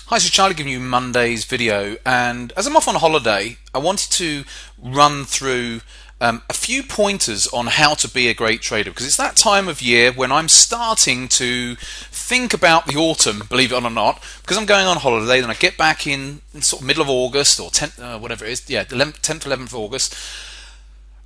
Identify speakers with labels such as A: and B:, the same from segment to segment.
A: Hi, so Charlie giving you Monday's video, and as I'm off on holiday, I wanted to run through a few pointers on how to be a great trader, because it's that time of year when I'm starting to think about the autumn, believe it or not, because I'm going on holiday. Then I get back in sort of middle of August or 10th, whatever it is, yeah, 10th, 11th of August.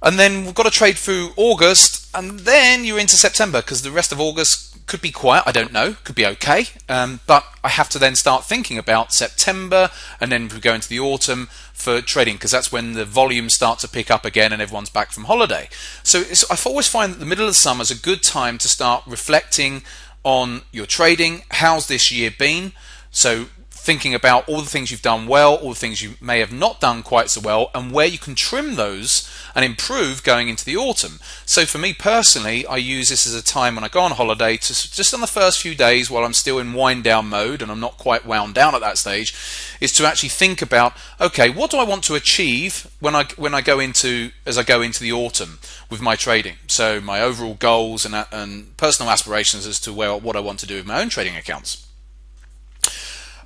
A: And then we've got to trade through August, and then you're into September, because the rest of August could be quiet, I don't know, could be okay, but I have to then start thinking about September, and then we go into the autumn for trading, because that's when the volumes start to pick up again and everyone's back from holiday. So I always find that the middle of the summer is a good time to start reflecting on your trading. How's this year been? So thinking about all the things you've done well, all the things you may have not done quite so well, and where you can trim those and improve going into the autumn. So for me personally, I use this as a time when I go on holiday to just on the first few days while I'm still in wind down mode and I'm not quite wound down at that stage, is to actually think about, okay, what do I want to achieve when I go into the autumn with my trading? So my overall goals and personal aspirations as to what I want to do with my own trading accounts.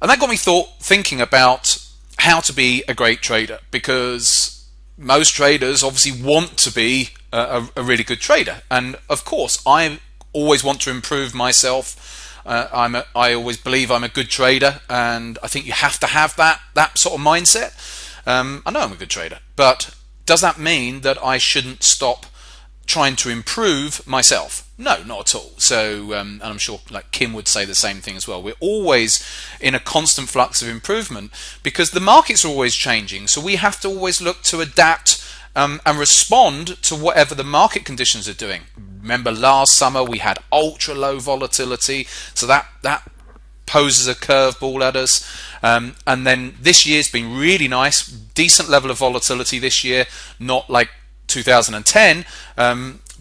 A: And that got me thinking about how to be a great trader, because most traders obviously want to be a really good trader, and of course I always want to improve myself. I always believe I'm a good trader, and I think you have to have that sort of mindset. I know I'm a good trader, but does that mean that I shouldn't stop trying to improve myself? No, not at all. So, and I'm sure like Kim would say the same thing as well. We're always in a constant flux of improvement because the markets are always changing. So we have to always look to adapt and respond to whatever the market conditions are doing. Remember last summer we had ultra low volatility, so that poses a curveball at us. And then this year's been really nice, decent level of volatility this year, not like 2010,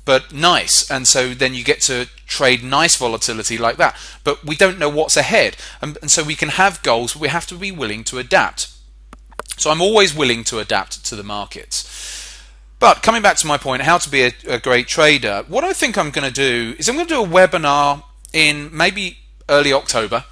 A: but nice. And so then you get to trade nice volatility like that, but we don't know what's ahead, and so we can have goals, but we have to be willing to adapt. So I'm always willing to adapt to the markets. But coming back to my point, how to be a great trader, what I think I'm going to do is I'm going to do a webinar in maybe early October.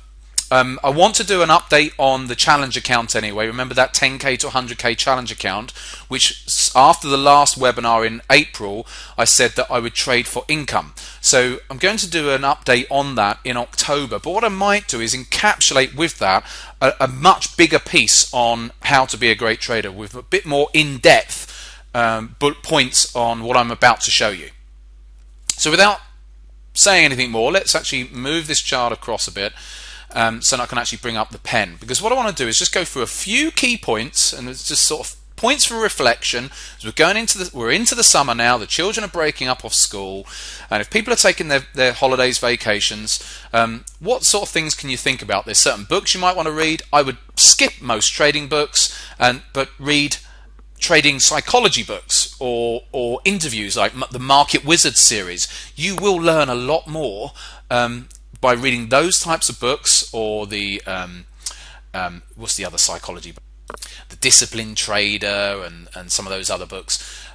A: I want to do an update on the challenge account anyway. Remember that 10k to 100k challenge account, which after the last webinar in April, I said that I would trade for income. So I'm going to do an update on that in October. But what I might do is encapsulate with that a much bigger piece on how to be a great trader with a bit more in-depth bullet points on what I'm about to show you. So without saying anything more, let's actually move this chart across a bit. So I can actually bring up the pen, because what I want to do is just go through a few key points, and it's just sort of points for reflection as we're into the summer now. The children are breaking up off school, and if people are taking their holidays, vacations, what sort of things can you think about? There's certain books you might want to read. I would skip most trading books but read trading psychology books or interviews like the Market Wizards series. You will learn a lot more by reading those types of books, or the what's the other psychology book? The Disciplined Trader and some of those other books.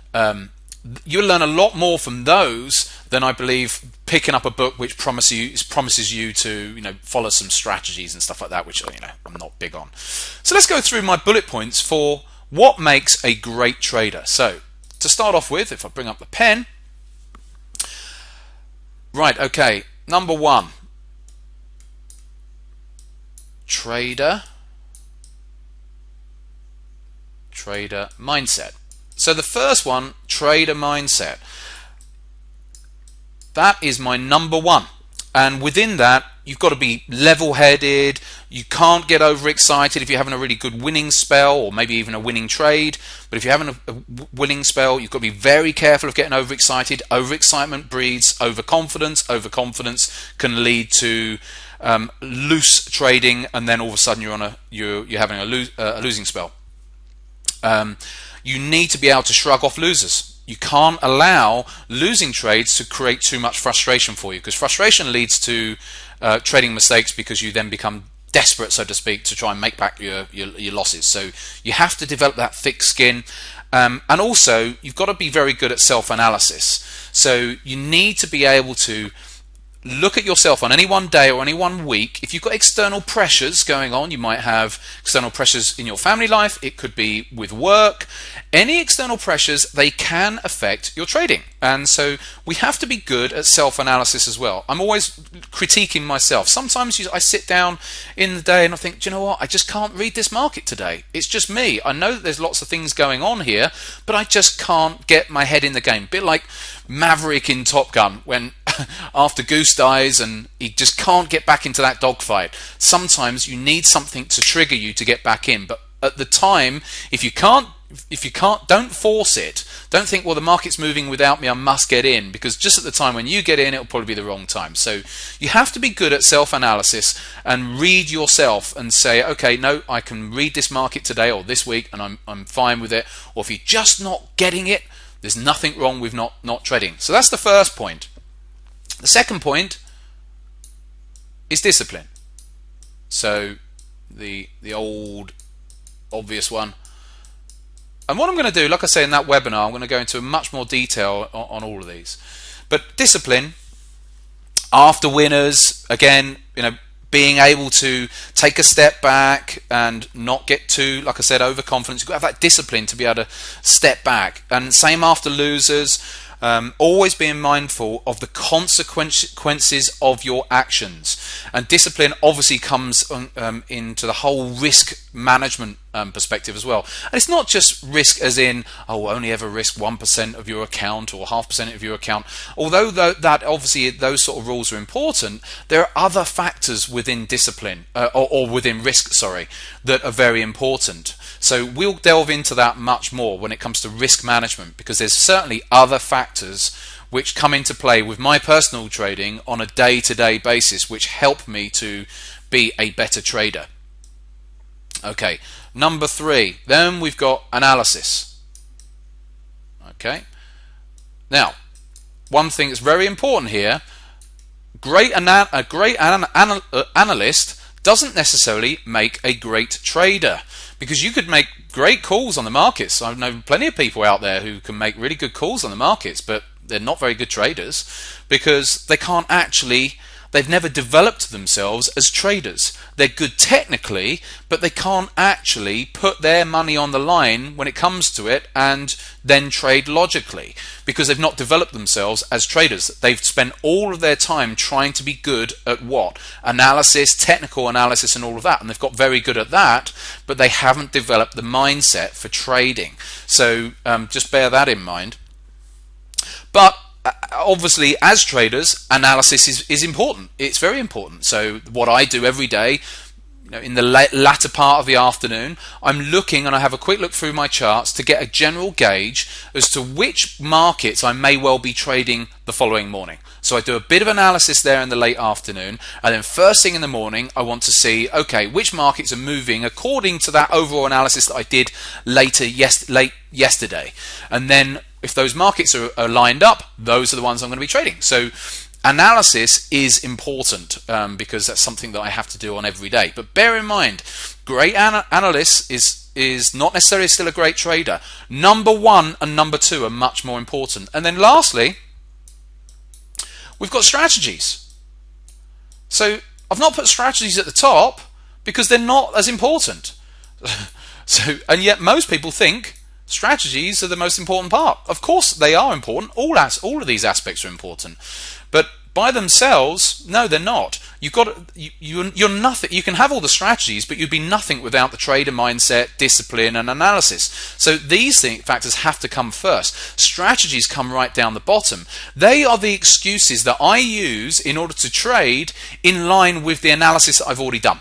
A: You'll learn a lot more from those than I believe picking up a book which promises you to follow some strategies and stuff like that, which I'm not big on. So let's go through my bullet points for what makes a great trader. So to start off with, if I bring up the pen, right, okay, number one. Trader mindset. So the first one, trader mindset, that is my number one, and within that you've got to be level-headed. You can't get overexcited if you're having a really good winning spell, or maybe even a winning trade. But if you're having a winning spell, you've got to be very careful of getting overexcited. Overexcitement breeds overconfidence. Overconfidence can lead to loose trading, and then all of a sudden you're having a losing spell. You need to be able to shrug off losers. You can't allow losing trades to create too much frustration for you, because frustration leads to trading mistakes, because you then become desperate, so to speak, to try and make back your losses. So you have to develop that thick skin, and also you've got to be very good at self-analysis. So you need to be able to look at yourself on any one day or any one week. If you've got external pressures going on, you might have external pressures in your family life, it could be with work. Any external pressures, they can affect your trading. And so we have to be good at self-analysis as well. I'm always critiquing myself. Sometimes I sit down in the day and I think, do you know what, I just can't read this market today. It's just me. I know that there's lots of things going on here, but I just can't get my head in the game. A bit like Maverick in Top Gun, when after Goose dies and he just can't get back into that dogfight. Sometimes you need something to trigger you to get back in, but at the time, if you can't, don't force it. Don't think, well, the market's moving without me, I must get in, because just at the time when you get in, it'll probably be the wrong time. So you have to be good at self-analysis and read yourself and say, okay, no, I can read this market today or this week and I'm fine with it. Or if you're just not getting it, there's nothing wrong with not trading. So that's the first point. The second point is discipline. So the old obvious one. And what I'm going to do, like I say in that webinar, I'm going to go into much more detail on all of these. But discipline, after winners, again, being able to take a step back and not get too, like I said, overconfident. You've got to have that discipline to be able to step back. And same after losers. Always being mindful of the consequences of your actions, and discipline obviously comes into the whole risk management perspective as well. And it's not just risk as in, oh, only ever risk 1% of your account or 0.5% of your account. Although that obviously those sort of rules are important, there are other factors within discipline or within risk, sorry, that are very important. So we'll delve into that much more when it comes to risk management, because there's certainly other factors which come into play with my personal trading on a day-to-day basis which help me to be a better trader. Okay, number 3, then we've got analysis. Okay, now one thing that's very important here, a great analyst doesn't necessarily make a great trader, because you could make great calls on the markets. I know plenty of people out there who can make really good calls on the markets, but they're not very good traders because they can't actually, they've never developed themselves as traders. They're good technically, but they can't actually put their money on the line when it comes to it and then trade logically, because they've not developed themselves as traders. They've spent all of their time trying to be good at what? Analysis, technical analysis and all of that, and they've got very good at that, but they haven't developed the mindset for trading. So just bear that in mind. But obviously, as traders, analysis is important. It's very important. So what I do every day, in the latter part of the afternoon, I'm looking and I have a quick look through my charts to get a general gauge as to which markets I may well be trading the following morning. So I do a bit of analysis there in the late afternoon, and then first thing in the morning I want to see, okay, which markets are moving according to that overall analysis that I did late yesterday. And then if those markets are lined up, those are the ones I'm going to be trading. So analysis is important because that's something that I have to do on every day. But bear in mind, great analyst is not necessarily still a great trader. Number 1 and number 2 are much more important. And then lastly, we've got strategies. So I've not put strategies at the top because they're not as important. And yet most people think strategies are the most important part. Of course they are important. All of these aspects are important. But by themselves, no, they're not. You're nothing. You can have all the strategies, but you'd be nothing without the trader mindset, discipline, and analysis. So these factors have to come first. Strategies come right down the bottom. They are the excuses that I use in order to trade in line with the analysis that I've already done.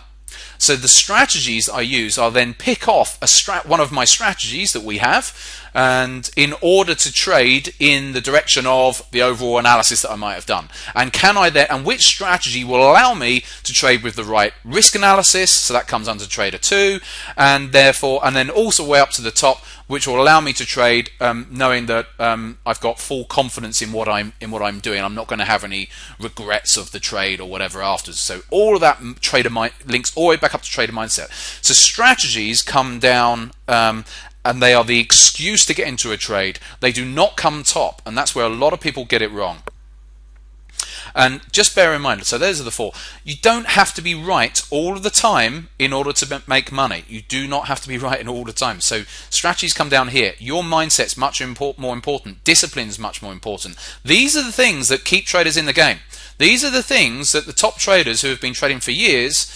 A: So the strategies I use, I'll then pick off one of my strategies that we have, and in order to trade in the direction of the overall analysis that I might have done. And and which strategy will allow me to trade with the right risk analysis, so that comes under trader 2, and then also way up to the top, which will allow me to trade knowing that I've got full confidence in what I'm doing. I'm not going to have any regrets of the trade or whatever afterwards. So all of that links all the way back up to trader mindset. So strategies come down and they are the excuse to get into a trade. They do not come top, and that's where a lot of people get it wrong. And just bear in mind, so those are the 4. You don't have to be right all of the time in order to make money. You do not have to be right in all the time. So strategies come down here. Your mindset's much more important. Discipline's much more important. These are the things that keep traders in the game. These are the things that the top traders who have been trading for years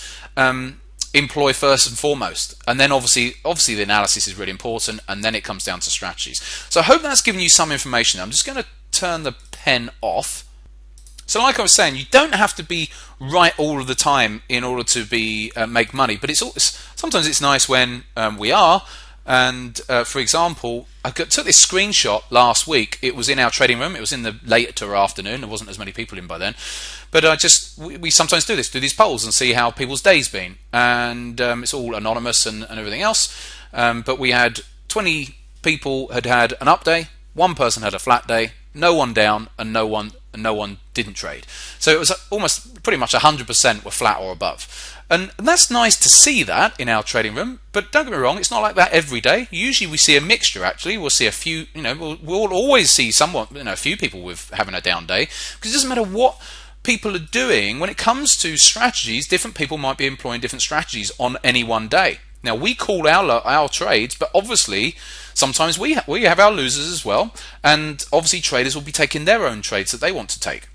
A: employ first and foremost. And then obviously the analysis is really important, and then it comes down to strategies. So I hope that's given you some information. I'm just going to turn the pen off. So like I was saying, you don't have to be right all of the time in order to be make money, but sometimes it's nice when we are. And for example, I took this screenshot last week. It was in our trading room. It was in the later afternoon. There wasn't as many people in by then. But we sometimes do these polls and see how people's day's been. And it's all anonymous and everything else. But we had 20 people had an up day. 1 person had a flat day. No one down, and no one didn't trade. So it was almost pretty much 100% were flat or above. And that's nice to see that in our trading room, but don't get me wrong, it's not like that every day. Usually we see a mixture. Actually, we'll see a few, we'll always see a few people with having a down day, because it doesn't matter what people are doing when it comes to strategies. Different people might be employing different strategies on any one day. Now we call our trades, but obviously sometimes we have our losers as well, and obviously traders will be taking their own trades that they want to take.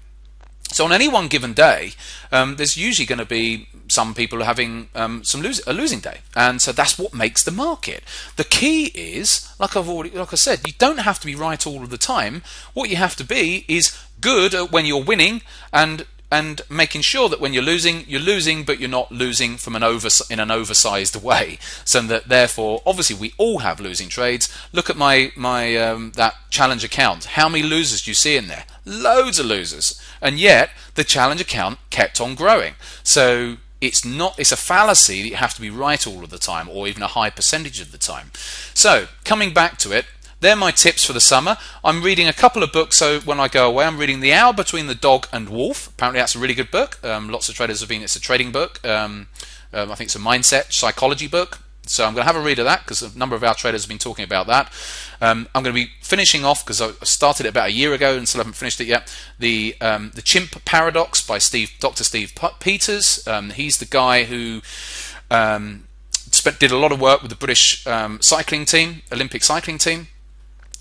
A: So on any one given day, there's usually going to be some people having a losing day, and so that's what makes the market. The key is, like I said, you don't have to be right all of the time. What you have to be is good at when you're winning, and making sure that when you're losing, but you're not losing from in an oversized way. So that therefore, obviously, we all have losing trades. Look at my that challenge account. How many losers do you see in there? Loads of losers, and yet the challenge account kept on growing. So it's a fallacy that you have to be right all of the time, or even a high percentage of the time. So coming back to it, they're my tips for the summer. I'm reading a couple of books, so when I go away, I'm reading The Hour Between the Dog and Wolf. Apparently that's a really good book. Lots of traders it's a trading book. I think it's a mindset, psychology book. So I'm going to have a read of that, because a number of our traders have been talking about that. I'm going to be finishing off, because I started it about a year ago and still haven't finished it yet, the Chimp Paradox by Dr. Steve Peters. He's the guy who did a lot of work with the British cycling team, Olympic cycling team,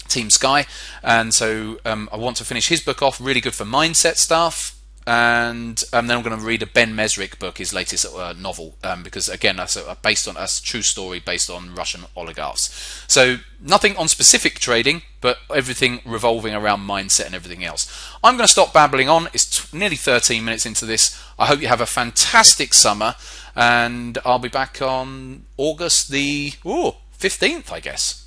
A: Team Sky, and so I want to finish his book off. Really good for mindset stuff. And then I'm going to read a Ben Mesrick book, his latest novel, because again that's based on a true story based on Russian oligarchs. So nothing on specific trading, but everything revolving around mindset and everything else. I'm going to stop babbling on. It's nearly 13 minutes into this. I hope you have a fantastic summer, and I'll be back on August the 15th, I guess.